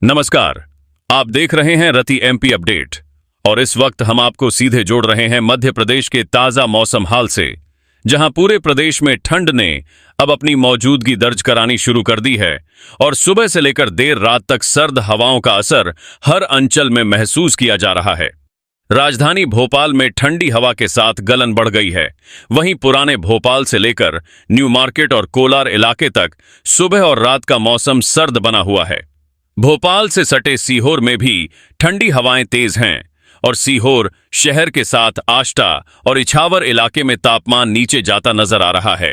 नमस्कार। आप देख रहे हैं रति एमपी अपडेट और इस वक्त हम आपको सीधे जोड़ रहे हैं मध्य प्रदेश के ताजा मौसम हाल से, जहां पूरे प्रदेश में ठंड ने अब अपनी मौजूदगी दर्ज करानी शुरू कर दी है और सुबह से लेकर देर रात तक सर्द हवाओं का असर हर अंचल में महसूस किया जा रहा है। राजधानी भोपाल में ठंडी हवा के साथ गलन बढ़ गई है। वहीं पुराने भोपाल से लेकर न्यू मार्केट और कोलार इलाके तक सुबह और रात का मौसम सर्द बना हुआ है। भोपाल से सटे सीहोर में भी ठंडी हवाएं तेज हैं और सीहोर शहर के साथ आष्टा और इछावर इलाके में तापमान नीचे जाता नजर आ रहा है।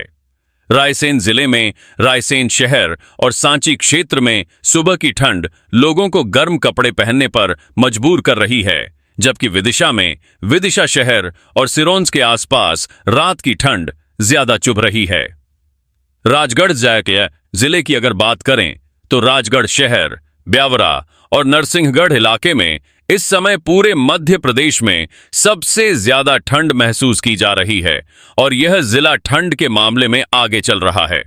रायसेन जिले में रायसेन शहर और सांची क्षेत्र में सुबह की ठंड लोगों को गर्म कपड़े पहनने पर मजबूर कर रही है, जबकि विदिशा में विदिशा शहर और सिरोंज के आसपास रात की ठंड ज्यादा चुभ रही है। राजगढ़ जिले की अगर बात करें तो राजगढ़ शहर, ब्यावरा और नरसिंहगढ़ इलाके में इस समय पूरे मध्य प्रदेश में सबसे ज्यादा ठंड महसूस की जा रही है और यह जिला ठंड के मामले में आगे चल रहा है।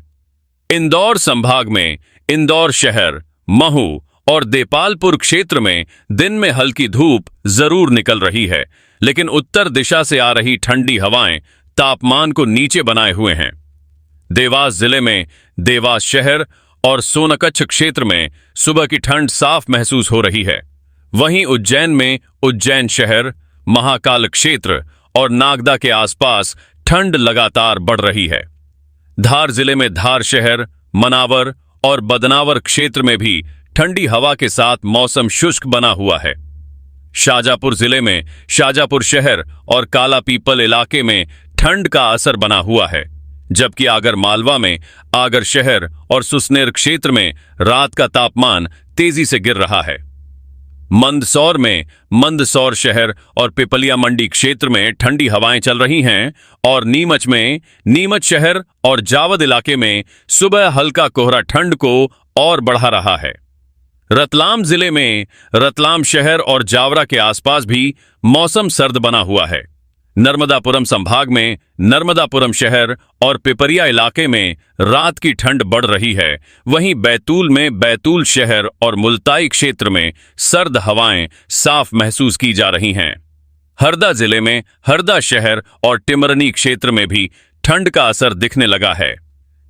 इंदौर संभाग में इंदौर शहर, महू और देपालपुर क्षेत्र में दिन में हल्की धूप जरूर निकल रही है, लेकिन उत्तर दिशा से आ रही ठंडी हवाएं तापमान को नीचे बनाए हुए हैं। देवास जिले में देवास शहर और सोनकच्छ क्षेत्र में सुबह की ठंड साफ महसूस हो रही है। वहीं उज्जैन में उज्जैन शहर, महाकाल क्षेत्र और नागदा के आसपास ठंड लगातार बढ़ रही है। धार जिले में धार शहर, मनावर और बदनावर क्षेत्र में भी ठंडी हवा के साथ मौसम शुष्क बना हुआ है। शाजापुर जिले में शाजापुर शहर और काला पीपल इलाके में ठंड का असर बना हुआ है, जबकि आगर मालवा में आगर शहर और सुसनेर क्षेत्र में रात का तापमान तेजी से गिर रहा है। मंदसौर में मंदसौर शहर और पिपलिया मंडी क्षेत्र में ठंडी हवाएं चल रही हैं और नीमच में नीमच शहर और जावद इलाके में सुबह हल्का कोहरा ठंड को और बढ़ा रहा है। रतलाम जिले में रतलाम शहर और जावरा के आसपास भी मौसम सर्द बना हुआ है। नर्मदापुरम संभाग में नर्मदापुरम शहर और पिपरिया इलाके में रात की ठंड बढ़ रही है। वहीं बैतूल में बैतूल शहर और मुल्ताई क्षेत्र में सर्द हवाएं साफ महसूस की जा रही हैं। हरदा जिले में हरदा शहर और टिमरनी क्षेत्र में भी ठंड का असर दिखने लगा है।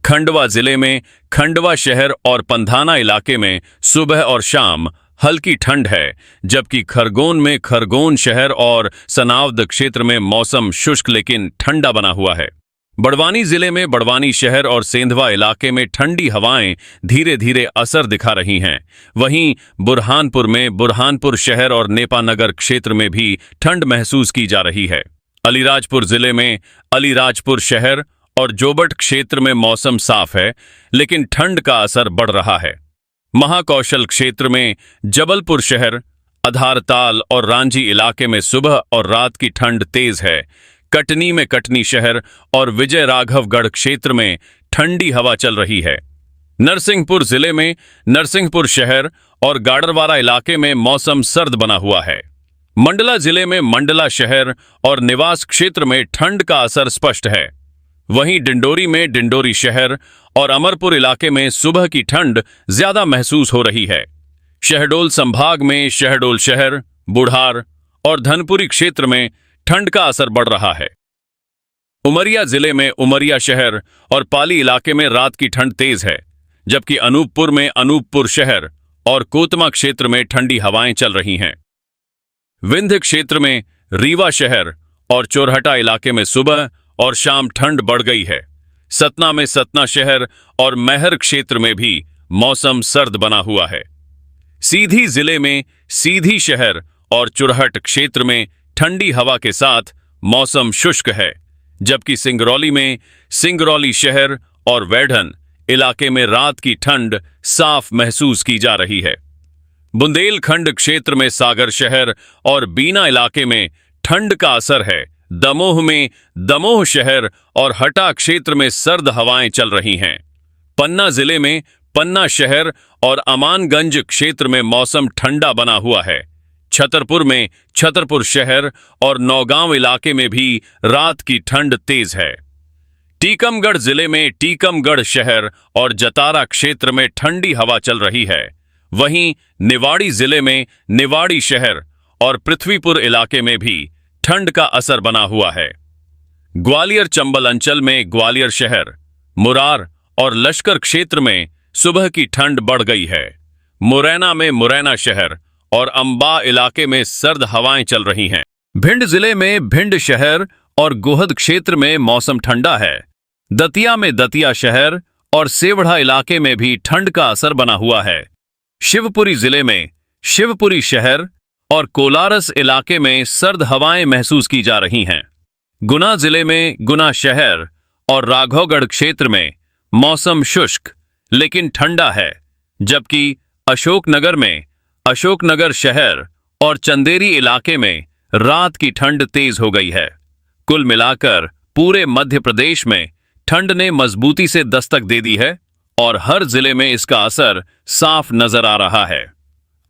खंडवा जिले में खंडवा शहर और पंधाना इलाके में सुबह और शाम हल्की ठंड है, जबकि खरगोन में खरगोन शहर और सनावद क्षेत्र में मौसम शुष्क लेकिन ठंडा बना हुआ है। बड़वानी जिले में बड़वानी शहर और सेंधवा इलाके में ठंडी हवाएं धीरे धीरे असर दिखा रही हैं। वहीं बुरहानपुर में बुरहानपुर शहर और नेपानगर क्षेत्र में भी ठंड महसूस की जा रही है। अलीराजपुर जिले में अलीराजपुर शहर और जोबट क्षेत्र में मौसम साफ है, लेकिन ठंड का असर बढ़ रहा है। महाकौशल क्षेत्र में जबलपुर शहर, आधारताल और रांझी इलाके में सुबह और रात की ठंड तेज है। कटनी में कटनी शहर और विजय राघवगढ़ क्षेत्र में ठंडी हवा चल रही है। नरसिंहपुर जिले में नरसिंहपुर शहर और गाडरवारा इलाके में मौसम सर्द बना हुआ है। मंडला जिले में मंडला शहर और निवास क्षेत्र में ठंड का असर स्पष्ट है। वहीं डिंडोरी में डिंडोरी शहर और अमरपुर इलाके में सुबह की ठंड ज्यादा महसूस हो रही है। शहडोल संभाग में शहडोल शहर, बुढ़ार और धनपुरी क्षेत्र में ठंड का असर बढ़ रहा है। उमरिया जिले में उमरिया शहर और पाली इलाके में रात की ठंड तेज है, जबकि अनूपपुर में अनूपपुर शहर और कोतमा क्षेत्र में ठंडी हवाएं चल रही हैं। विंध्य क्षेत्र में रीवा शहर और चोरहटा इलाके में सुबह और शाम ठंड बढ़ गई है। सतना में सतना शहर और मैहर क्षेत्र में भी मौसम सर्द बना हुआ है। सीधी जिले में सीधी शहर और चुरहट क्षेत्र में ठंडी हवा के साथ मौसम शुष्क है, जबकि सिंगरौली में सिंगरौली शहर और वैढन इलाके में रात की ठंड साफ महसूस की जा रही है। बुंदेलखंड क्षेत्र में सागर शहर और बीना इलाके में ठंड का असर है। दमोह में दमोह शहर और हटा क्षेत्र में सर्द हवाएं चल रही हैं। पन्ना जिले में पन्ना शहर और अमानगंज क्षेत्र में मौसम ठंडा बना हुआ है। छतरपुर में छतरपुर शहर और नौगांव इलाके में भी रात की ठंड तेज है। टीकमगढ़ जिले में टीकमगढ़ शहर और जतारा क्षेत्र में ठंडी हवा चल रही है। वहीं निवाड़ी जिले में निवाड़ी शहर और पृथ्वीपुर इलाके में भी ठंड का असर बना हुआ है। ग्वालियर चंबल अंचल में ग्वालियर शहर, मुरार और लश्कर क्षेत्र में सुबह की ठंड बढ़ गई है। मुरैना में मुरैना शहर और अंबा इलाके में सर्द हवाएं चल रही हैं। भिंड जिले में भिंड शहर और गोहद क्षेत्र में मौसम ठंडा है। दतिया में दतिया शहर और सेवढ़ा इलाके में भी ठंड का असर बना हुआ है। शिवपुरी जिले में शिवपुरी शहर और कोलारस इलाके में सर्द हवाएं महसूस की जा रही हैं। गुना जिले में गुना शहर और राघवगढ़ क्षेत्र में मौसम शुष्क लेकिन ठंडा है, जबकि अशोकनगर में अशोकनगर शहर और चंदेरी इलाके में रात की ठंड तेज हो गई है। कुल मिलाकर पूरे मध्य प्रदेश में ठंड ने मजबूती से दस्तक दे दी है और हर जिले में इसका असर साफ नजर आ रहा है।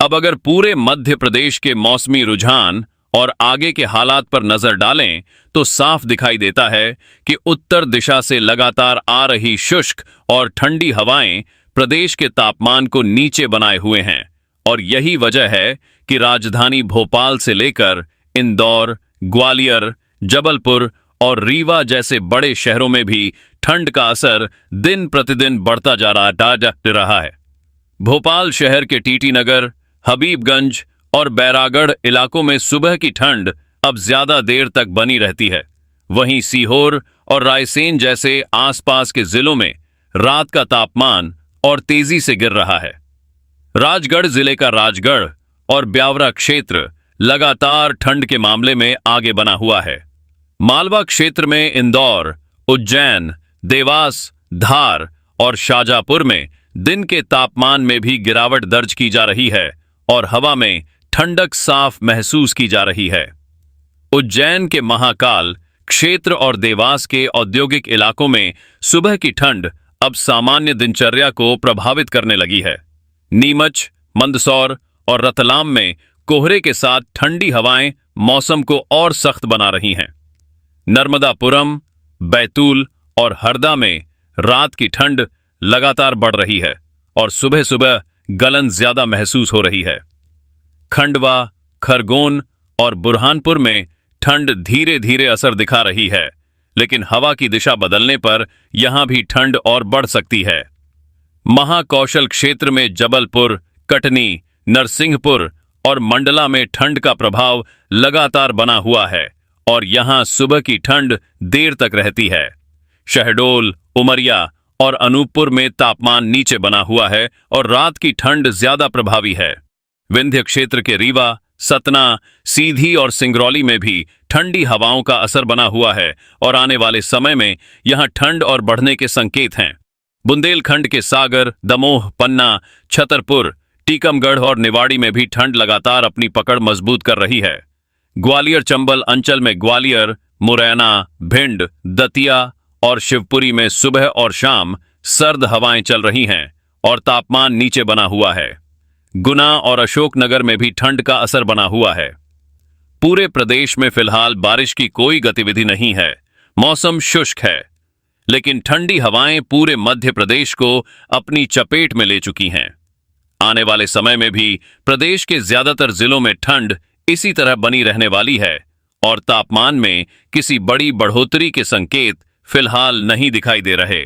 अब अगर पूरे मध्य प्रदेश के मौसमी रुझान और आगे के हालात पर नजर डालें तो साफ दिखाई देता है कि उत्तर दिशा से लगातार आ रही शुष्क और ठंडी हवाएं प्रदेश के तापमान को नीचे बनाए हुए हैं और यही वजह है कि राजधानी भोपाल से लेकर इंदौर, ग्वालियर, जबलपुर और रीवा जैसे बड़े शहरों में भी ठंड का असर दिन प्रतिदिन बढ़ता जा रहा है। भोपाल शहर के टीटी नगर, हबीबगंज और बैरागढ़ इलाकों में सुबह की ठंड अब ज्यादा देर तक बनी रहती है। वहीं सीहोर और रायसेन जैसे आसपास के जिलों में रात का तापमान और तेजी से गिर रहा है। राजगढ़ जिले का राजगढ़ और ब्यावरा क्षेत्र लगातार ठंड के मामले में आगे बना हुआ है। मालवा क्षेत्र में इंदौर, उज्जैन, देवास, धार और शाजापुर में दिन के तापमान में भी गिरावट दर्ज की जा रही है और हवा में ठंडक साफ महसूस की जा रही है। उज्जैन के महाकाल क्षेत्र और देवास के औद्योगिक इलाकों में सुबह की ठंड अब सामान्य दिनचर्या को प्रभावित करने लगी है। नीमच, मंदसौर और रतलाम में कोहरे के साथ ठंडी हवाएं मौसम को और सख्त बना रही हैं। नर्मदापुरम, बैतूल और हरदा में रात की ठंड लगातार बढ़ रही है और सुबह सुबह गलन ज्यादा महसूस हो रही है। खंडवा, खरगोन और बुरहानपुर में ठंड धीरे धीरे असर दिखा रही है, लेकिन हवा की दिशा बदलने पर यहां भी ठंड और बढ़ सकती है। महाकौशल क्षेत्र में जबलपुर, कटनी, नरसिंहपुर और मंडला में ठंड का प्रभाव लगातार बना हुआ है और यहां सुबह की ठंड देर तक रहती है। शहडोल, उमरिया और अनूपपुर में तापमान नीचे बना हुआ है और रात की ठंड ज्यादा प्रभावी है। विंध्य क्षेत्र के रीवा, सतना, सीधी और सिंगरौली में भी ठंडी हवाओं का असर बना हुआ है और आने वाले समय में यहां ठंड और बढ़ने के संकेत हैं। बुंदेलखंड के सागर, दमोह, पन्ना, छतरपुर, टीकमगढ़ और निवाड़ी में भी ठंड लगातार अपनी पकड़ मजबूत कर रही है। ग्वालियर चंबल अंचल में ग्वालियर, मुरैना, भिंड, दतिया और शिवपुरी में सुबह और शाम सर्द हवाएं चल रही हैं और तापमान नीचे बना हुआ है। गुना और अशोकनगर में भी ठंड का असर बना हुआ है। पूरे प्रदेश में फिलहाल बारिश की कोई गतिविधि नहीं है। मौसम शुष्क है, लेकिन ठंडी हवाएं पूरे मध्य प्रदेश को अपनी चपेट में ले चुकी हैं। आने वाले समय में भी प्रदेश के ज्यादातर जिलों में ठंड इसी तरह बनी रहने वाली है और तापमान में किसी बड़ी बढ़ोतरी के संकेत फिलहाल नहीं दिखाई दे रहे।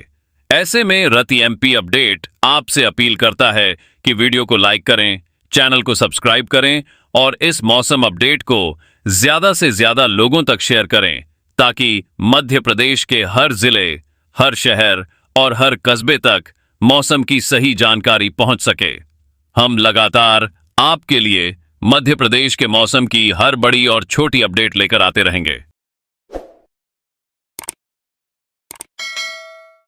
ऐसे में रति एमपी अपडेट आपसे अपील करता है कि वीडियो को लाइक करें, चैनल को सब्सक्राइब करें और इस मौसम अपडेट को ज्यादा से ज्यादा लोगों तक शेयर करें ताकि मध्य प्रदेश के हर जिले, हर शहर और हर कस्बे तक मौसम की सही जानकारी पहुंच सके। हम लगातार आपके लिए मध्य प्रदेश के मौसम की हर बड़ी और छोटी अपडेट लेकर आते रहेंगे।